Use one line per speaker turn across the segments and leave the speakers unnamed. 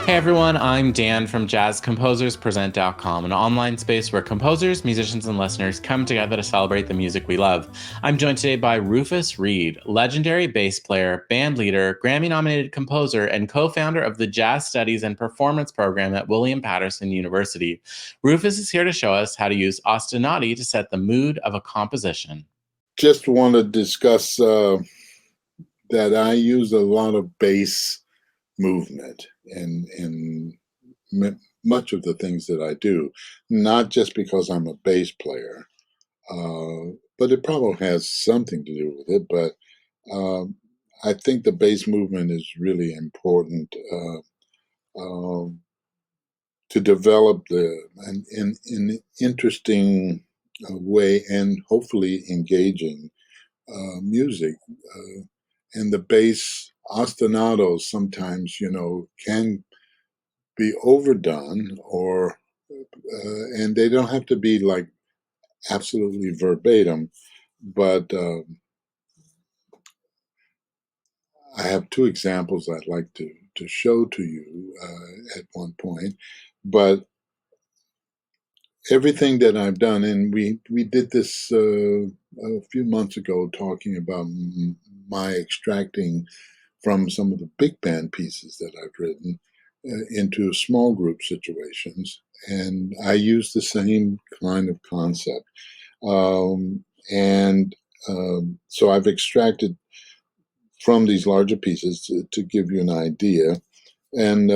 Hey everyone, I'm Dan from JazzComposersPresent.com, an online space where composers, musicians, and listeners come together to celebrate the music we love. I'm joined today by Rufus Reid, legendary bass player, band leader, Grammy-nominated composer, and co-founder of the Jazz Studies and Performance program at William Patterson University. Rufus is here to show us how to use Ostinato to set the mood of a composition.
Just want to discuss that I use a lot of bass movement in much of the things that I do, not just because I'm a bass player, but it probably has something to do with it. But I think the bass movement is really important to develop in an interesting way and hopefully engaging music. And the bass ostinatos sometimes, can be overdone and they don't have to be like absolutely verbatim, but I have two examples I'd like to show to you at one point. But everything that I've done, and we did this a few months ago, talking about my extracting from some of the big band pieces that I've written into small group situations. And I use the same kind of concept. So I've extracted from these larger pieces to give you an idea. And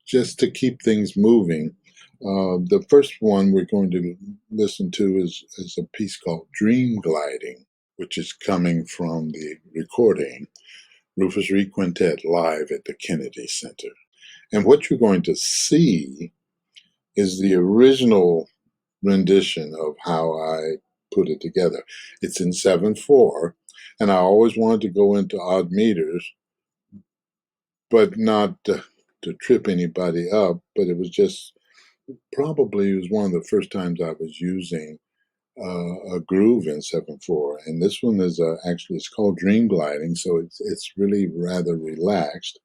just to keep things moving, the first one we're going to listen to is a piece called Dream Gliding, which is coming from the recording Rufus Reid Quintet live at the Kennedy Center. And what you're going to see is the original rendition of how I put it together. It's in 7/4, and I always wanted to go into odd meters, but not to trip anybody up. But it was just probably one of the first times I was using a groove in 7/4, and this one is actually it's called Dream Gliding, so it's really rather relaxed.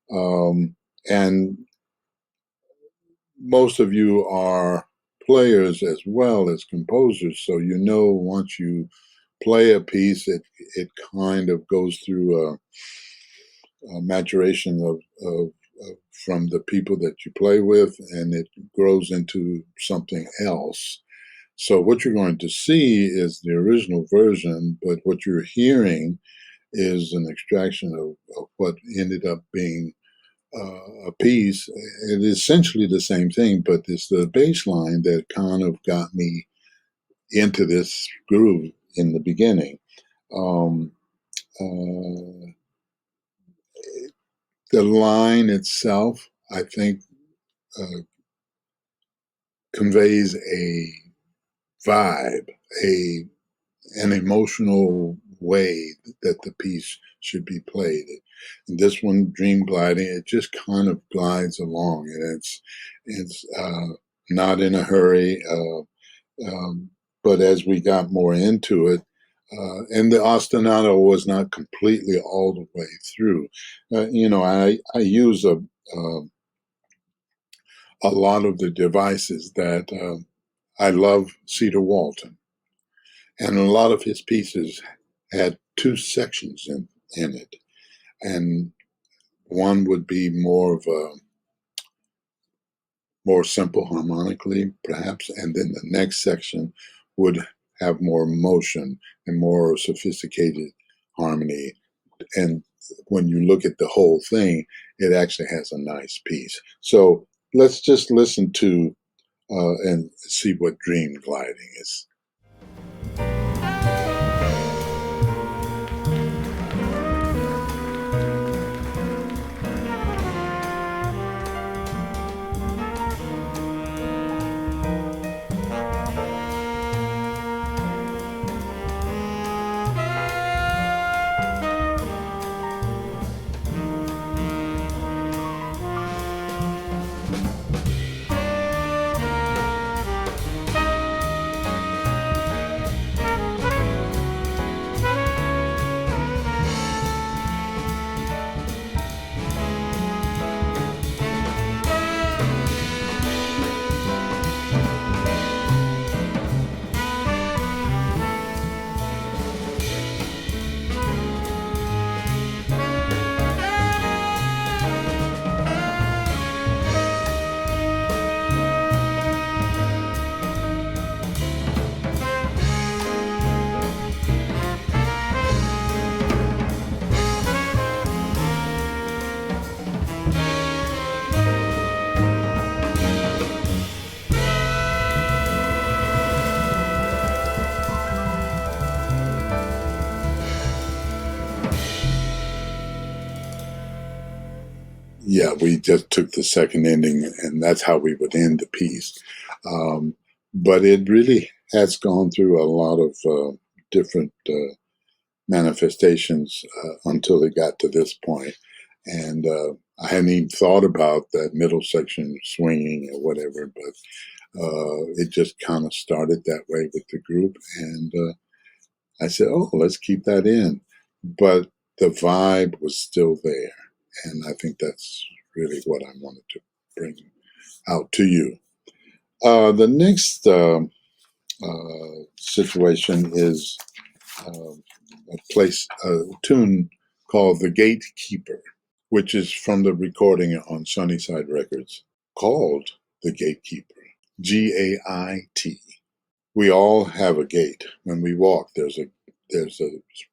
And most of you are players as well as composers, so once you play a piece, it kind of goes through a maturation of from the people that you play with, and it grows into something else. So what you're going to see is the original version, but what you're hearing is an extraction of what ended up being a piece. It is essentially the same thing, but it's the bass line that kind of got me into this groove in the beginning. The line itself, I think, conveys a vibe, an emotional way that the piece should be played. And this one, Dream Gliding, it just kind of glides along, and it's not in a hurry. But as we got more into it, and the ostinato was not completely all the way through. I use a lot of the devices that I love Cedar Walton, and a lot of his pieces had two sections in it, and one would be more simple harmonically, perhaps, and then the next section would have more motion and more sophisticated harmony. And when you look at the whole thing, it actually has a nice piece. So let's just listen to and see what Dream Gliding is. Yeah, we just took the second ending, and that's how we would end the piece. But it really has gone through a lot of different manifestations until it got to this point. And I hadn't even thought about that middle section swinging or whatever, but it just kind of started that way with the group. And I said, oh, let's keep that in. But the vibe was still there. And I think that's really what I wanted to bring out to you. The next situation is a tune called The Gatekeeper, which is from the recording on Sunnyside Records, called The Gatekeeper, G-A-I-T. We all have a gate. When we walk, there's a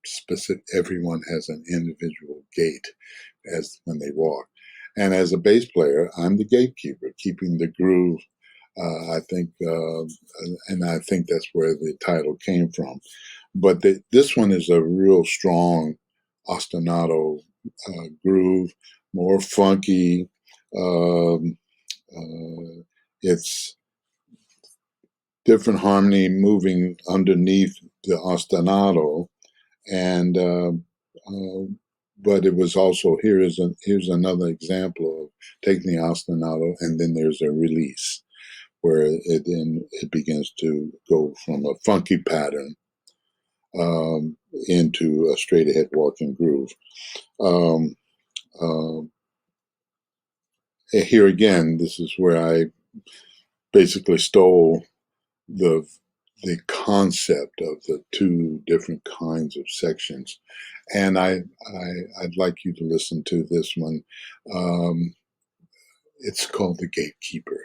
specific, everyone has an individual gate as when they walk. And as a bass player, I'm the gatekeeper, keeping the groove. I think that's where the title came from. But this one is a real strong ostinato groove, more funky. It's different harmony moving underneath the ostinato, and but it was also here's another example of taking the ostinato, and then there's a release where it begins to go from a funky pattern into a straight ahead walking groove. Here again, this is where I basically stole the concept of the two different kinds of sections, and I'd like you to listen to this one. It's called The Gatekeeper.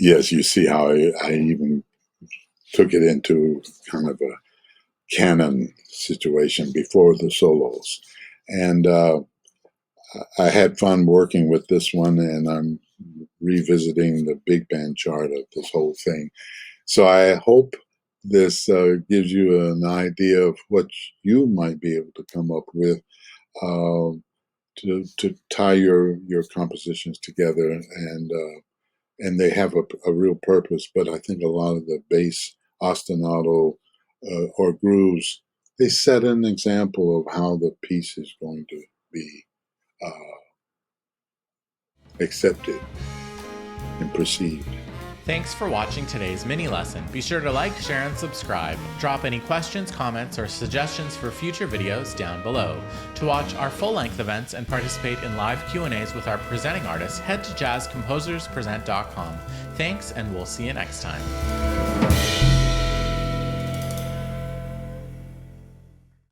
Yes, you see how I even took it into kind of a canon situation before the solos. And I had fun working with this one, and I'm revisiting the big band chart of this whole thing. So I hope this gives you an idea of what you might be able to come up with to tie your compositions together, and they have a real purpose. But I think a lot of the bass ostinato or grooves, they set an example of how the piece is going to be accepted and perceived.
Thanks for watching today's mini lesson. Be sure to like, share, and subscribe. Drop any questions, comments, or suggestions for future videos down below. To watch our full-length events and participate in live Q&As with our presenting artists, head to jazzcomposerspresent.com. Thanks, and we'll see you next time.